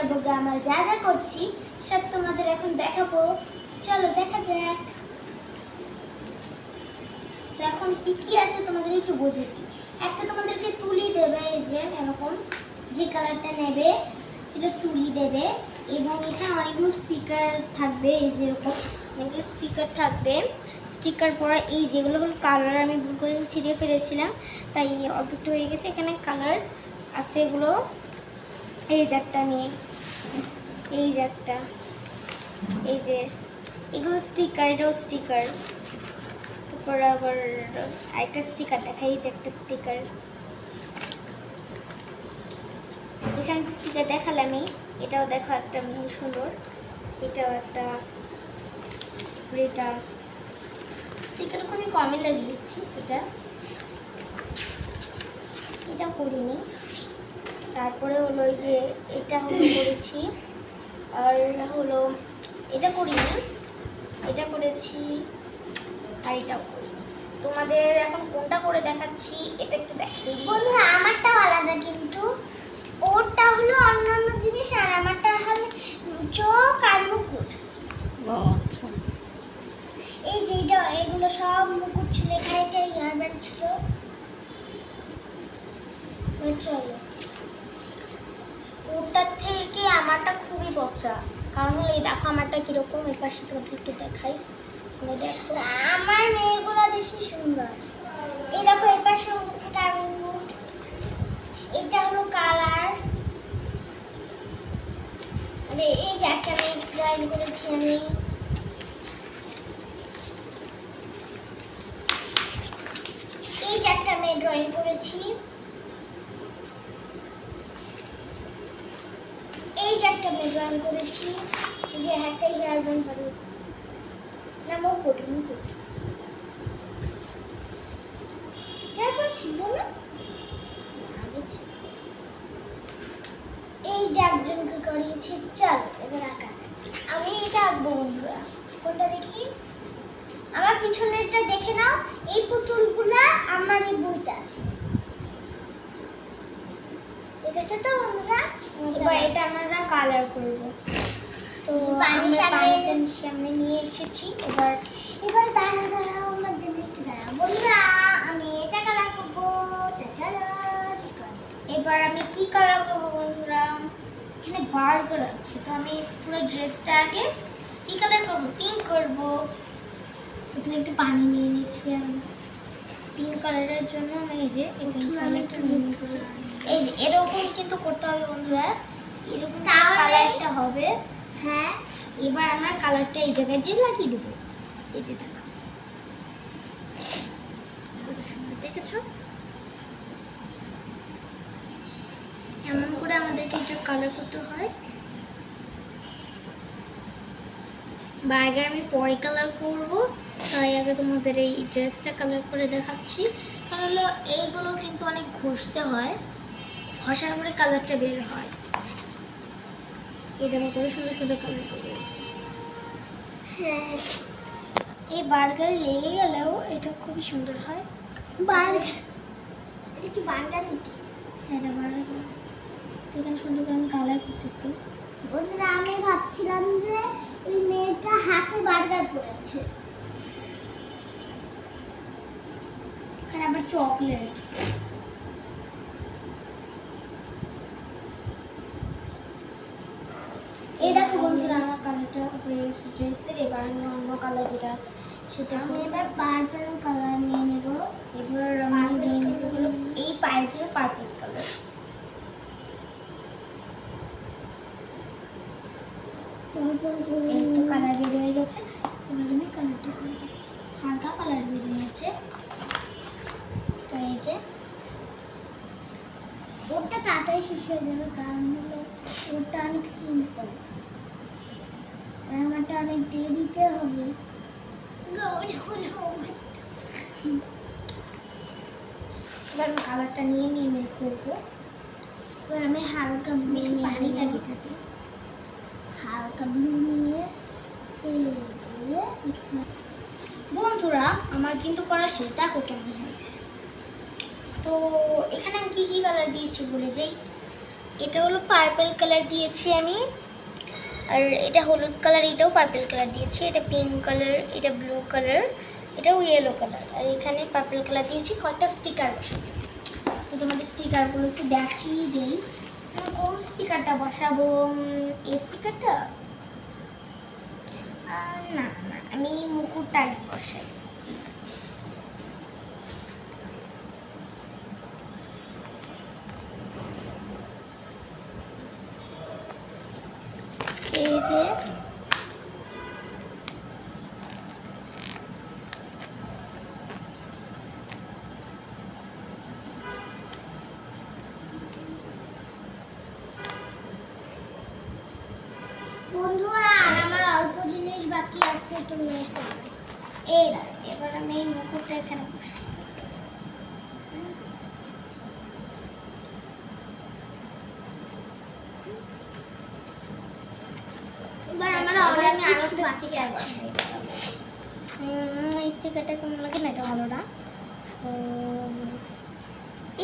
আমরা যা যা করছি সব তোমাদের এখন দেখাবো। চলো দেখা যাক। তো এখন কি কি আছে তোমাদের একটু বুঝে দিই। একটা তোমাদেরকে তুলি দেবে, এই যে এরকম যে কালারটা নেবে সেটা তুলি দেবে, এবং এখানে অনেকগুলো স্টিকার থাকবে, এই যে এরকম অনেকগুলো স্টিকার থাকবে। স্টিকার পরা এই যেগুলো হলো কালার, আমি ভুল করে ছিঁড়ে ফেলেছিলাম তাই অল্প একটু হয়ে গেছে। এখানে কালার আছে এগুলো, এই যে একটা মেয়ে, এই যে একটা, এই যে এগুলো স্টিকার, এটাও স্টিকার। তারপর আবার আরেকটা স্টিকার দেখা, এই যে একটা স্টিকার। এখানে যে স্টিকার দেখালাম আমি, এটাও দেখো একটা মেয়ে সুন্দর, এটাও একটা। এটা স্টিকারটা খুবই কমই লাগিয়েছি, এটা করিনি। তারপরে হলো এই যে এটা হলো করেছি, আর হলো এটা করিনি, এটা করেছি, আর এটাও করিনি। তোমাদের এখন কোনটা করে দেখাচ্ছি এটা একটু দেখিয়ে দিই। বন্ধুরা আমারটাও আলাদা, কিন্তু ওরটা হলো অন্যান্য জিনিস আর আমারটা হলো চোখ আর মুকুট। আচ্ছা, এই যে এটা এগুলো সব মুকুট ছিল, এখানে একটা ইয়ার ব্যান্ড ছিল। চলো, ওটার থেকে আমারটা খুবই পচা, কারণ হলো এই দেখো আমারটা কিরকম, এই পাশে তোমাদের একটু দেখাই। দেখো আমার মেয়েগুলো বেশি সুন্দর। এই দেখো এই পাশে মুকুট, এটা হলো কালার। আরে এই যে একটা মেয়ে ড্রয়িং করেছি আমি, এই যে একটা মেয়ে ড্রয়িং করেছি, এই যে একটা মেয়ে ড্রয়িং করেছি, এই যে একটা হেয়ার ব্যান্ড বানিয়েছি, না মুকুট মুকুট তারপর ছিল না, এই যে একজনকে করিয়েছি। চল এবার আঁকা যায়, আমি এটা আঁকবো বন্ধুরা। কোনটা দেখি, আমার পিছনেরটা দেখে নাও, এই পুতুলগুলা আমার এই বইতে আছে, ঠিক আছে তো বন্ধুরা? এবার এটা আমরা কালার করব। তো পানির সামনে নিয়ে এসেছি, এবার দাঁড়াও আমার জন্য একটু দাঁড়াও বন্ধুরা, আমি এটা কালার করবো। তো চলো এবার আমি কি কালার করবো বন্ধুরা, এখানে বার্গার আছে, তো আমি পুরো ড্রেসটা আগে কি কালার করবো, পিঙ্ক করবো। প্রথমে একটু পানি নিয়ে নিচ্ছি আমি পিঙ্ক কালারের জন্য, আমি এই যে এই পিঙ্ক কালারটা নিয়ে নিচ্ছি। এই যে এরকম কিন্তু করতে হবে বন্ধুরা, এরকম কালারটা হবে। হ্যাঁ, এবার আমরা কালারটা এই জায়গায় যে লাগিয়ে দেবো, এই যে দেখো দেখেছো, এমন করে আমাদেরকে এটা কালার করতে হয়। বার্গার আমি পরে কালার করব, তাই আগে তোমাদের এই ড্রেসটা কালার করে দেখাচ্ছি। কারণ হলো এইগুলো কিন্তু অনেক ঘষতে হয়, ঘষার পরে কালারটা বের হয়। এই দেখো কত সুন্দর সুন্দর কালার করে দিয়েছে। হ্যাঁ, এই বার্গারে লেগে গেলেও এটা খুবই সুন্দর হয়। বার্গার, এটা কি বার্গার নাকি? হ্যাঁ, এটা বার্গার। এখানে সুন্দর করে আমি কালার করতেছি। বন্ধুরা আমি ভাবছিলাম যে এই মেয়েটা হাতে বার্গার পরেছে, এখানে আবার চকলেট। এই দেখো বন্ধুরা আমার কালারটা হয়ে গেছে ড্রেসের। এবার আমি অন্য কালার যেটা আছে সেটা আমি এবার পার্পল কালার নিয়ে নেব। এবার আমি নিয়ে নেব হলো এই পায়ের জন্য পার্পল কালার। এই তো কালার বের হয়ে গেছে, এবার আমি কালারটা করে দিচ্ছি। হালকা কালার বের হয়েছে, তো এই যে ওটা তাড়াতাড়ি শেষ হয়ে যাবে, কারণ হলো ওটা অনেক সিম্পল, আমারটা অনেক দেরিতে হবে। এবার আমি কালারটা নিয়ে মেক করবো। এবার আমি হালকা বেশি পানি লাগে এটাতে, হালকা ব্লু নিয়ে বন্ধুরা আমার কিন্তু করা শেষ, দেখো কেমন হয়েছে। তো এখানে আমি কী কী কালার দিয়েছি বলে যাই। এটা হলো পার্পল কালার দিয়েছি আমি, আর এটা হলুদ কালার, এটাও পার্পল কালার দিয়েছি, এটা পিঙ্ক কালার, এটা ব্লু কালার, এটাও ইয়েলো কালার, আর এখানে পার্পল কালার দিয়েছি। কয়েকটা স্টিকার বসাবো, তো তোমাদের স্টিকারগুলো একটু দেখিয়ে দিই। কোন স্টিকারটা বসাবো? এই স্টিকারটা না না, আমি মুকুটটা বসাই। এই যে বন্ধুরা, আমার অল্প জিনিস বাকি আছে, তো এই এবার আমি এই মুকুটটা এখানে বসাই। এবার আমার অনলাইনে আরো একটা স্টিকার আছে। এই স্টিকারটা কেমন লাগে না? এটা ভালো না।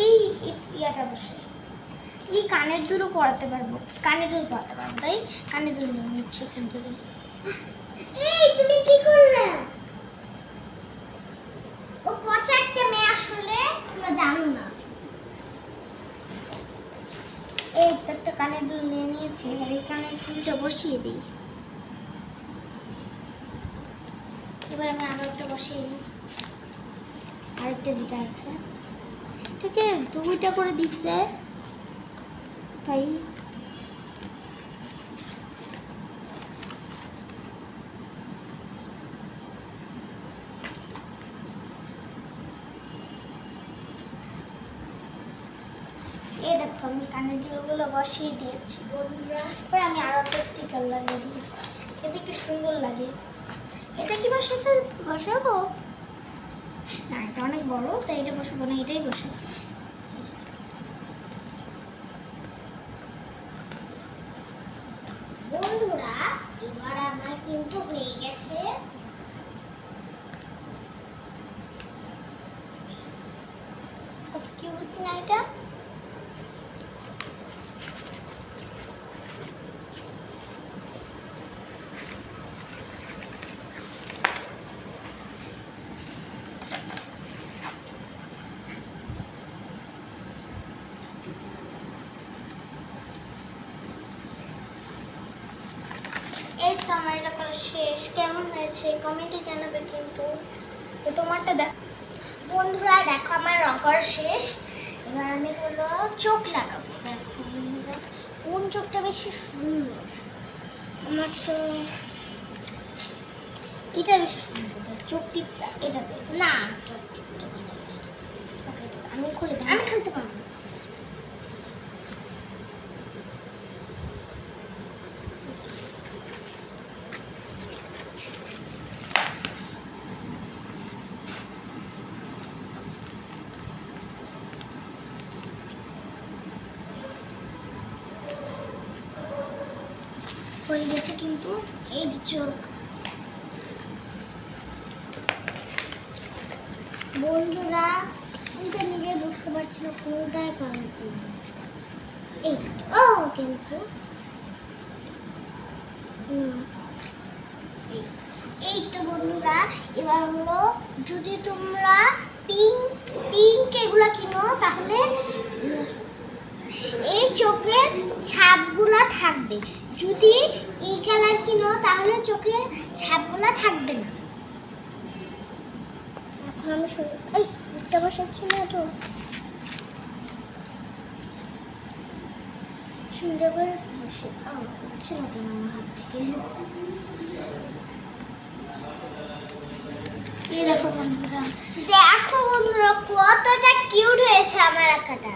এই ইয়াটা বসাই। এই কানের দুলও পরাতে পারবো, কানের দুল পরাতে পারবো, তাই কানের দুল নিয়ে নিচ্ছি এখান থেকে। এই তুমি কি করলে? ও পচা একটা মেয়ে, আসলে তোমরা জানো না। এই তো একটা কানের দুল নিয়ে নিয়েছি, আর এই কানের দুলটা বসিয়ে দিই। এবার আমি আরো একটা বসিয়ে দিই, আরেকটা যেটা আছে, এটাকে দুইটা করে দিচ্ছে, তাই এই দেখো আমি কানের দুলগুলো বসিয়ে দিয়েছি বন্ধুরা। এবার আমি আরো একটা স্টিকার লাগিয়ে দিই, এতে একটু সুন্দর লাগে। এটা কি বসাবো? না, এটা অনেক বড়, তাই এটা বসাবো না, এটাই বসাবো। বন্ধুরা, এবার আমার কিন্তু হয়ে গেছে। কত কিউট না এটা? এই তো আমার এটা করা শেষ। কেমন হয়েছে কমেন্টে জানাবে কিন্তু। তো তোমারটা দেখো বন্ধুরা, দেখো আমার রং করা শেষ। এবার আমি হলো চোখ লাগাবো। দেখো বন্ধুরা, কোন চোখটা বেশি সুন্দর? আমার তো এটা বেশি সুন্দর, চোখ টিপটা এটাতে না, চোখ টিপটা আমি খুলে দিই, আমি খেলতে পারবো। হয়ে গেছে কিন্তু এই চোখ। বন্ধুরা, এটা নিজে বুঝতে পারছি না কোনটায় কালার করবো। এই ও কিন্তু এই তো বন্ধুরা, এবার হলো যদি তোমরা পিঙ্ক এগুলা কিনো, তাহলে এই চোখের ছাপগুলা থাকবে। যদি এই কালার কিনো, তাহলে চোখের ছাপগুলা থাকবে না। এখন আমি এই একটা বসাচ্ছি না, তো সুন্দর করে বসে হচ্ছে না কেন আমার হাত থেকে। এই দেখো বন্ধুরা, কতটা কিউট হয়েছে আমার আঁকাটা।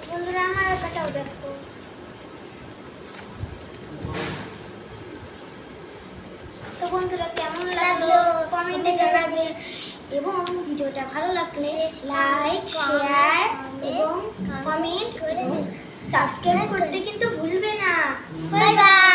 বন্ধুরা, আমার আঁকাটাও দেখো। তো বন্ধুরা, কেমন লাগলো কমেন্টে জানাবে, এবং ভিডিওটা ভালো লাগলে লাইক, শেয়ার এবং কমেন্ট করে সাবস্ক্রাইব করতে কিন্তু ভুলবে না। Bye bye.